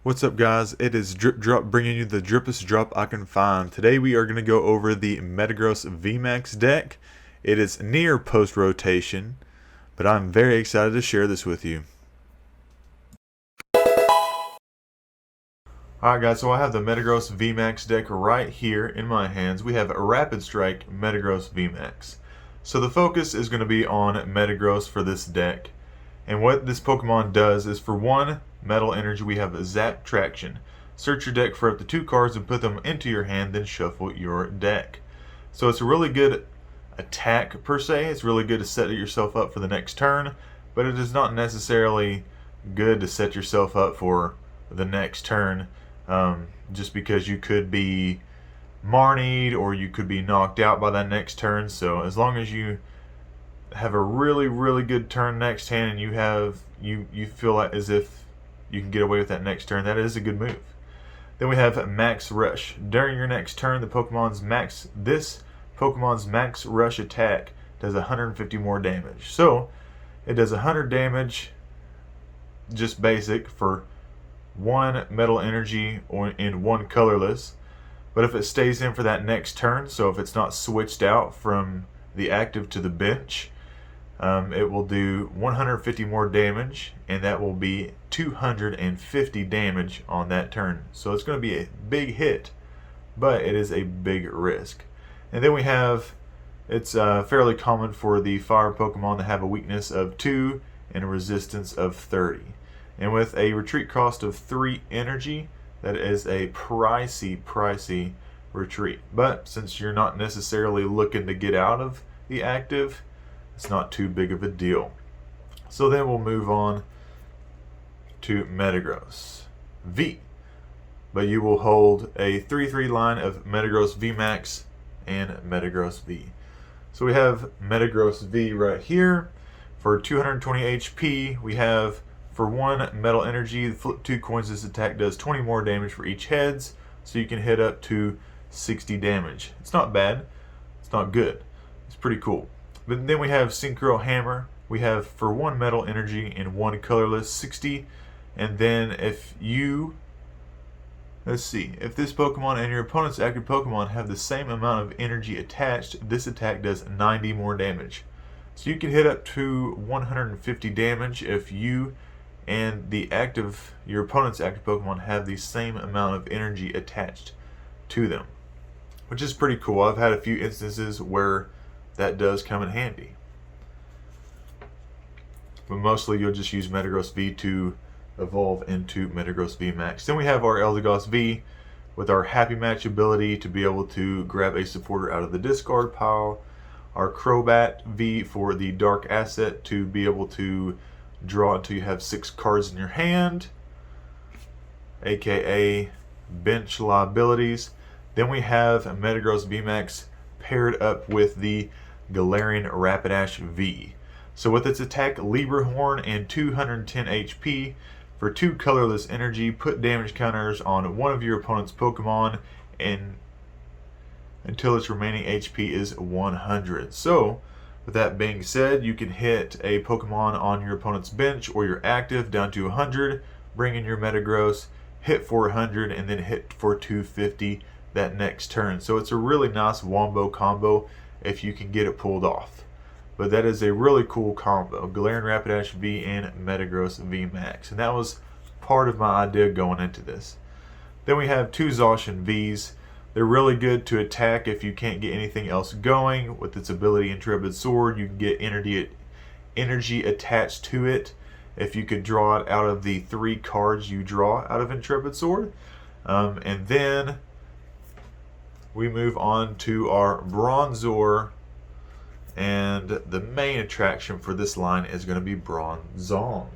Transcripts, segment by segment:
What's up, guys? It is Drip Drop bringing you the drippest drop I can find. Today we are going to go over the Metagross VMAX deck. It is near post rotation, but I'm very excited to share this with you. Alright guys, so I have the Metagross VMAX deck right here in my hands. We have a Rapid Strike Metagross VMAX. So the focus is going to be on Metagross for this deck. And what this Pokemon does is, for one, Metal Energy, we have a Zap Traction. Search your deck for up to 2 cards and put them into your hand, then shuffle your deck. So it's a really good attack per se. It's really good to set yourself up for the next turn, but it is not necessarily good to set yourself up for the next turn, just because you could be Marnied or you could be knocked out by that next turn. So as long as you have a really good turn next hand and you feel like as if you can get away with that next turn, that is a good move. Then we have Max Rush. During your next turn, this Pokemon's Max Rush attack does 150 more damage. So it does 100 damage, just basic, for 1 Metal Energy and 1 colorless. But if it stays in for that next turn, so if it's not switched out from the active to the bench, it will do 150 more damage, and that will be 250 damage on that turn. So it's going to be a big hit, but it is a big risk. And then we have, it's fairly common for the fire Pokemon to have a weakness of 2 and a resistance of 30. And with a retreat cost of 3 energy, that is a pricey retreat. But since you're not necessarily looking to get out of the active, it's not too big of a deal. So then we'll move on to Metagross V. But you will hold a 3/3 line of Metagross VMAX and Metagross V. So we have Metagross V right here. For 220 HP, we have, for 1 Metal Energy, flip 2 coins. This attack does 20 more damage for each heads, so you can hit up to 60 damage. It's not bad. It's not good. It's pretty cool. But then we have Synchro Hammer. We have, for 1 Metal Energy and 1 colorless, 60. And then if you, let's see, if this Pokemon and your opponent's active Pokemon have the same amount of energy attached, this attack does 90 more damage. So you can hit up to 150 damage if you and your opponent's active Pokemon have the same amount of energy attached to them, which is pretty cool. I've had a few instances where that does come in handy. But mostly you'll just use Metagross V to evolve into Metagross VMAX. Then we have our Eldegoss V with our Happy Match ability to be able to grab a supporter out of the discard pile. Our Crobat V for the Dark Asset to be able to draw until you have 6 cards in your hand, aka bench liabilities. Then we have Metagross VMAX paired up with the Galarian Rapidash V. So with its attack, Libra Horn and 210 HP, for 2 colorless energy, put damage counters on one of your opponent's Pokemon and until its remaining HP is 100. So with that being said, you can hit a Pokemon on your opponent's bench or your active down to 100, bring in your Metagross, hit for 100, and then hit for 250 that next turn. So it's a really nice wombo combo if you can get it pulled off. But that is a really cool combo, Galarian Rapidash V and Metagross VMAX. And that was part of my idea going into this. Then we have 2 Zacian Vs. They're really good to attack if you can't get anything else going. With its ability Intrepid Sword, you can get energy attached to it if you could draw it out of the 3 cards you draw out of Intrepid Sword. And then we move on to our Bronzor, and the main attraction for this line is going to be Bronzong.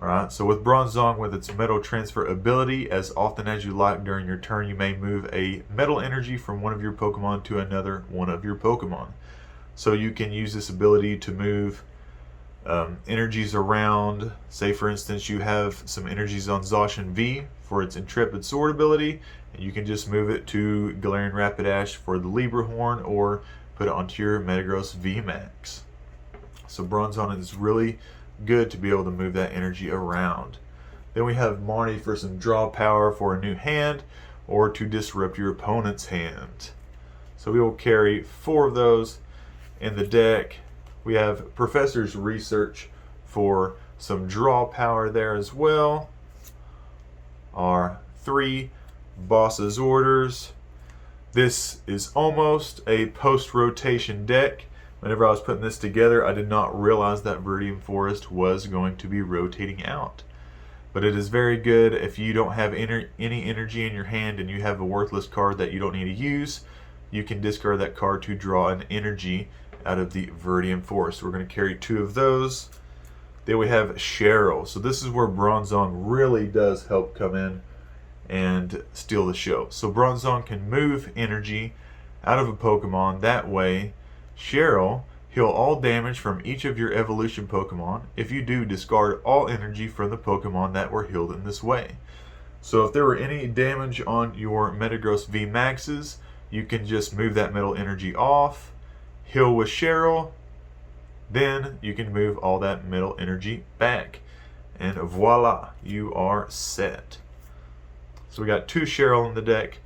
Alright, so with Bronzong, with its metal transfer ability, as often as you like during your turn, you may move a metal energy from one of your Pokemon to another one of your Pokemon. So you can use this ability to move energies around. Say for instance you have some energies on Zacian V for its Intrepid Sword ability, and you can just move it to Galarian Rapidash for the Libra Horn, or put it onto your Metagross VMAX. So Bronzong is really good to be able to move that energy around. Then we have Marnie for some draw power for a new hand, or to disrupt your opponent's hand. So we will carry 4 of those in the deck. We have Professor's Research for some draw power there as well. Our 3 Boss's Orders. This is almost a post-rotation deck. Whenever I was putting this together, I did not realize that Viridian Forest was going to be rotating out. But it is very good if you don't have any energy in your hand and you have a worthless card that you don't need to use. You can discard that card to draw an energy out of the Viridian Forest. We're going to carry 2 of those. Then we have Cheryl. So this is where Bronzong really does help come in and steal the show. So Bronzong can move energy out of a Pokemon. That way, Cheryl, heal all damage from each of your evolution Pokemon. If you do, discard all energy from the Pokemon that were healed in this way. So if there were any damage on your Metagross VMAXs, you can just move that metal energy off, heal with Cheryl, then you can move all that metal energy back. And voila, you are set. So we got 2 Cheryl in the deck,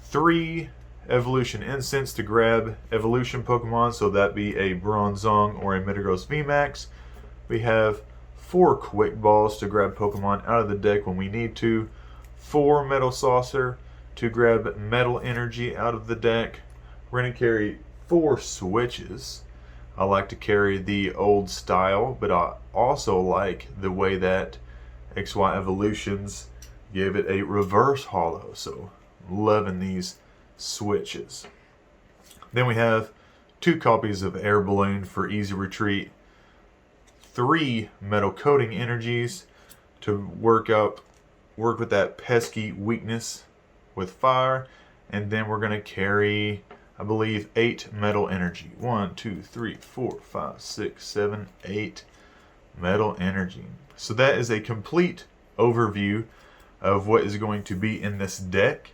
3 Evolution Incense to grab evolution Pokemon, so that be a Bronzong or a Metagross VMAX. We have 4 Quick Balls to grab Pokemon out of the deck when we need to, 4 Metal Saucer to grab metal energy out of the deck. We're going to carry 4 Switches. I like to carry the old style, but I also like the way that XY Evolutions gave it a reverse holo, so loving these Switches. Then we have 2 copies of Air Balloon for easy retreat, 3 metal coating energies to work with that pesky weakness with fire, and then we're going to carry, I believe, 8 metal energy. 1, 2, 3, 4, 5, 6, 7, 8 metal energy. So that is a complete overview of what is going to be in this deck.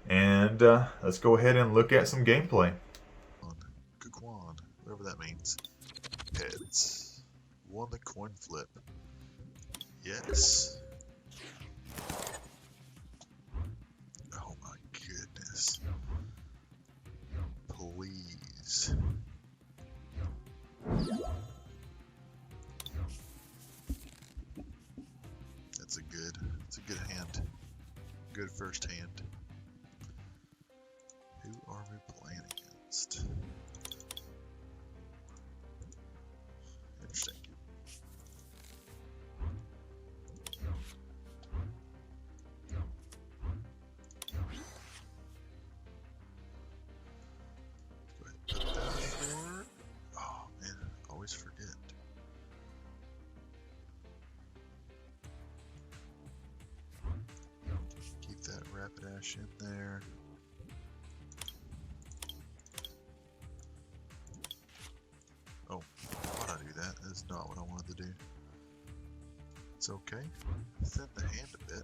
And let's go ahead and look at some gameplay. Kukwon, whatever that means. Heads. Won the coin flip. Yes. Oh my goodness. Please. That's a good hand. Good first hand. Who are we playing against? Interesting. Go ahead and put that forward. Oh man, I always forget. Keep that Rapidash in there. Oh, why'd I do that? That's not what I wanted to do. It's okay. Thin the hand a bit.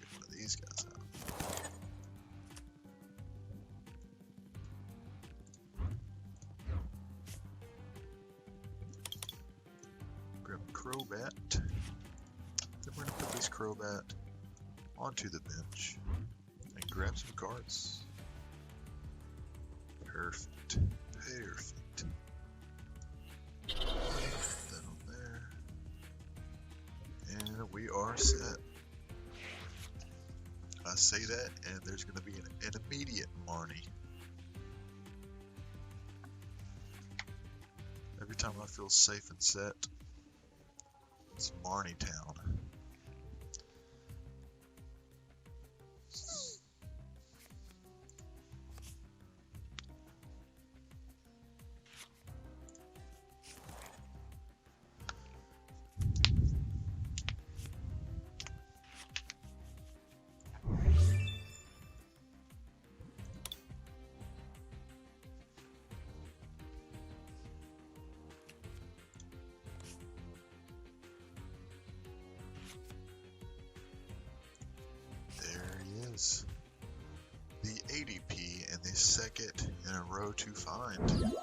Get one of these guys out. Grab a Crobat. Then we're gonna put this Crobat onto the bench and grab some cards. Perfect. Perfect. Put that on there. And we are set. I say that and there's going to be an immediate Marnie. Every time I feel safe and set, it's Marnie Town. ADP and the second in a row to find.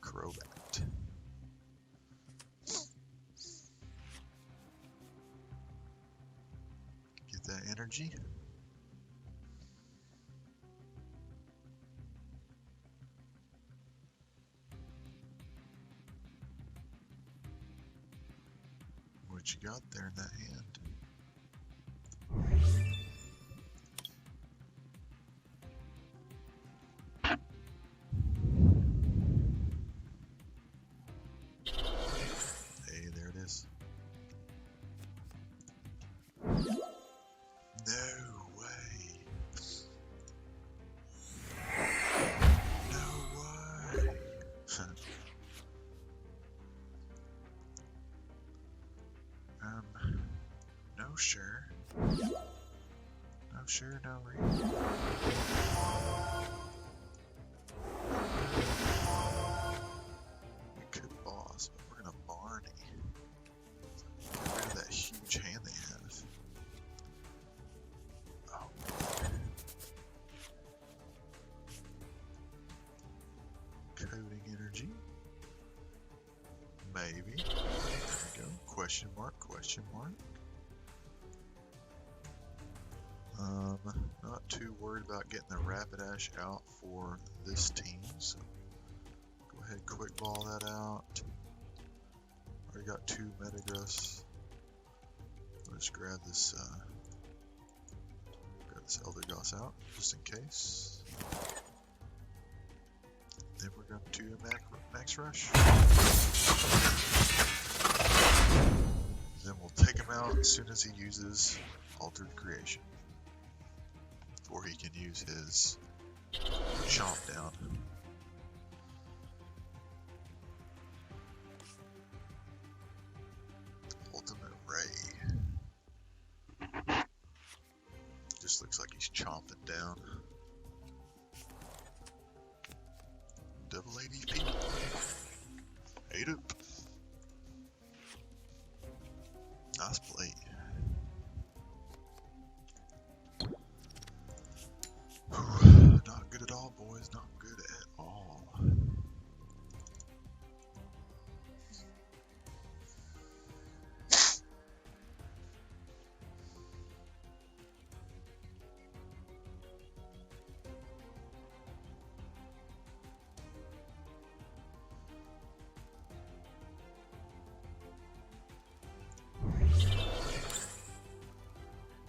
Crobat. Get that energy. What you got there in that hand? Hey, there it is. No way. No way. No sure. No sure, no reason. We could boss, but we're gonna Barney. Get rid of that huge hand they have. Oh. Coating energy. Maybe. There we go. Question mark, question mark. Not too worried about getting the Rapidash out for this team, so go ahead, quick ball that out. Already got 2 Metagross. Let's grab this Eldegoss out just in case. Then we're going to do a max rush. Then we'll take him out as soon as he uses Altered Creation. Or he can use his chomp down. Ultimate Ray. Just looks like he's chomping down. Double ADP. Ate up. Nice play. Not good at all, boys. Not good at all.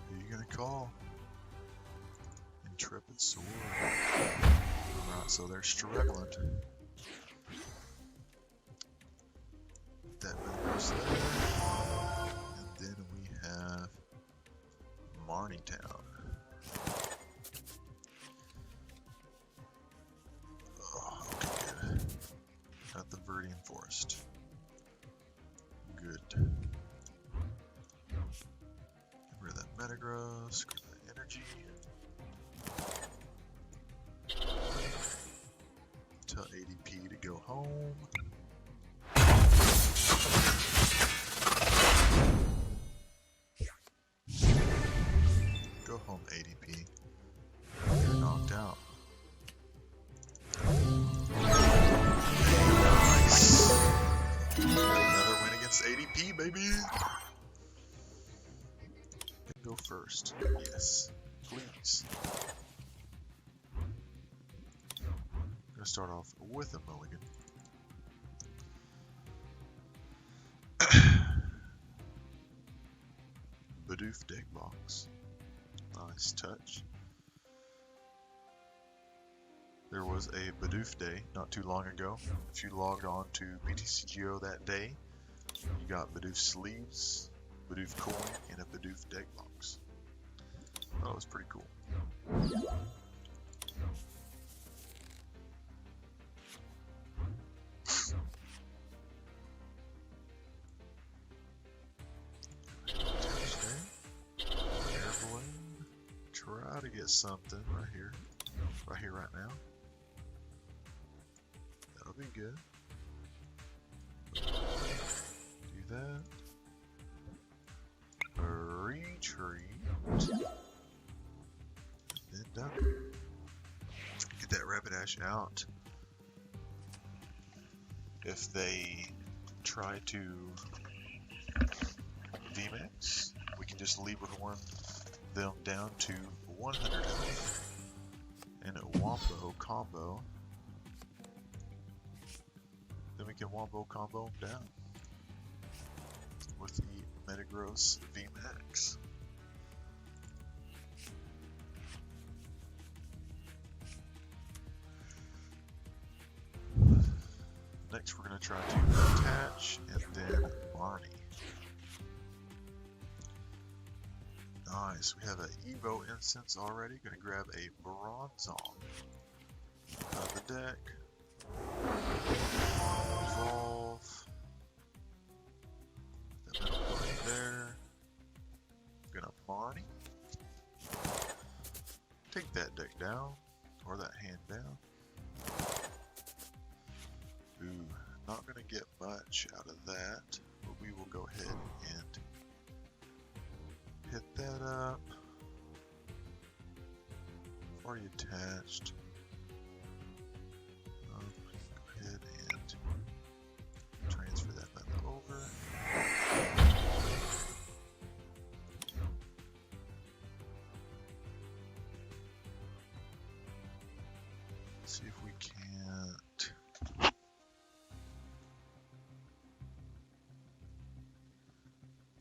Who are you gonna call? Intrepid Sword. Alright, so they're struggling. That Metagross there. And then we have Marnie Town. Oh, okay, good. Got the Viridian Forest. Good. Get rid of that Metagross, grab that energy. Tell ADP to go home. Go home, ADP. You're knocked out. Nice. Another win against ADP, baby. Go first. Yes. Please. Gonna start off with a mulligan. Bidoof deck box. Nice touch. There was a Bidoof day not too long ago. If you logged on to BTCGO that day, you got Bidoof sleeves, Bidoof coin, and a Bidoof deck box. That was pretty cool. Air Balloon. Try to get something right here, right now. That'll be good. that. Retreat. And then done. Get that Rapidash out. If they try to VMAX, we can just Libra-horn them down to 100 health and a Wombo combo. Then we can Wombo combo them down with the Metagross VMAX. Next, we're going to try to attach and then Marnie. Nice, we have an Evo incense already. Going to grab a Bronzong out of the deck. Evolve. That metal right there. Gonna Marnie. Take that deck down, or that hand down. Ooh, not gonna get much out of that, but we will go ahead and hit that up. Already attached. Go ahead and transfer that back over. See if we can't.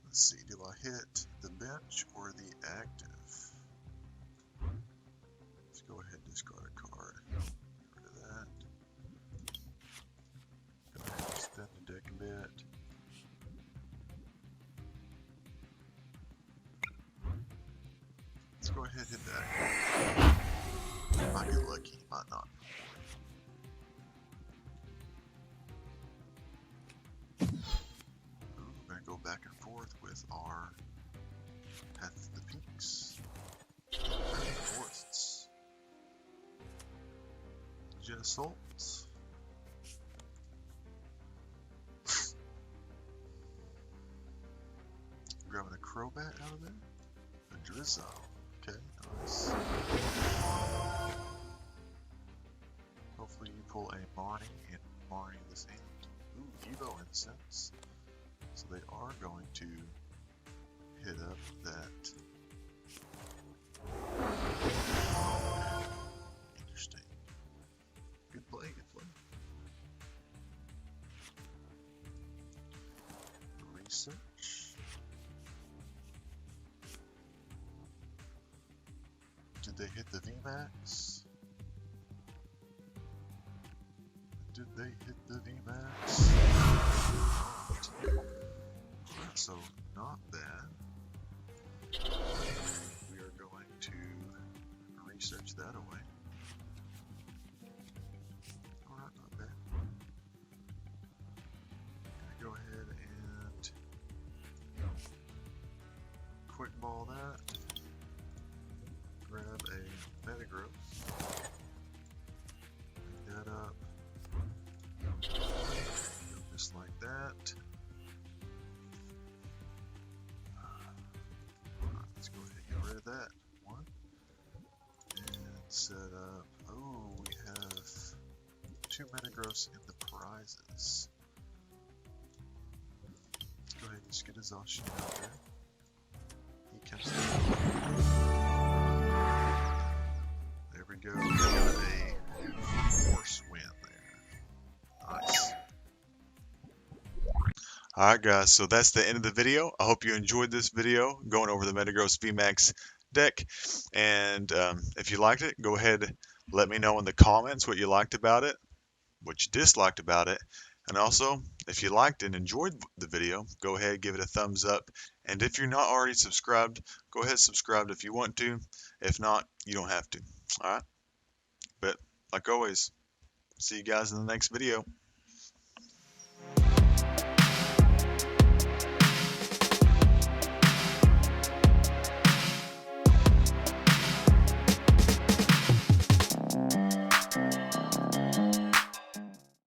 Let's see, do I hit the bench or the active? Let's go ahead and discard a card. Get rid of that. Go ahead and extend the deck a bit. Let's go ahead and hit that. Might get lucky, might not. We're going to go back and forth with our Path to the Peaks, Forests, Assaults. Grabbing a Crobat out of there, a Drizzle. Okay, nice. Hopefully you pull a Marnie and Marnie this hand. Ooh, Evo Incense. So they are going to hit up that. Interesting. Good play, good play. Research. Did they hit the VMAX? Did they hit the VMAX? So, not that. We are going to research that away. Alright, not bad. Gonna go ahead and quick ball that. Grab a Metagross. Pick that up. Go just like that. Let's go ahead and get rid of that one. And set up. Oh, we have 2 Metagross in the prizes. Let's go ahead and just get a Zacian out there. He comes in. There we go. We got a force win there. Nice. Alright guys, so that's the end of the video. I hope you enjoyed this video going over the Metagross VMAX deck. And if you liked it, go ahead and let me know in the comments what you liked about it, what you disliked about it. And also, if you liked and enjoyed the video, go ahead and give it a thumbs up. And if you're not already subscribed, go ahead and subscribe if you want to. If not, you don't have to. Alright? But like always, see you guys in the next video.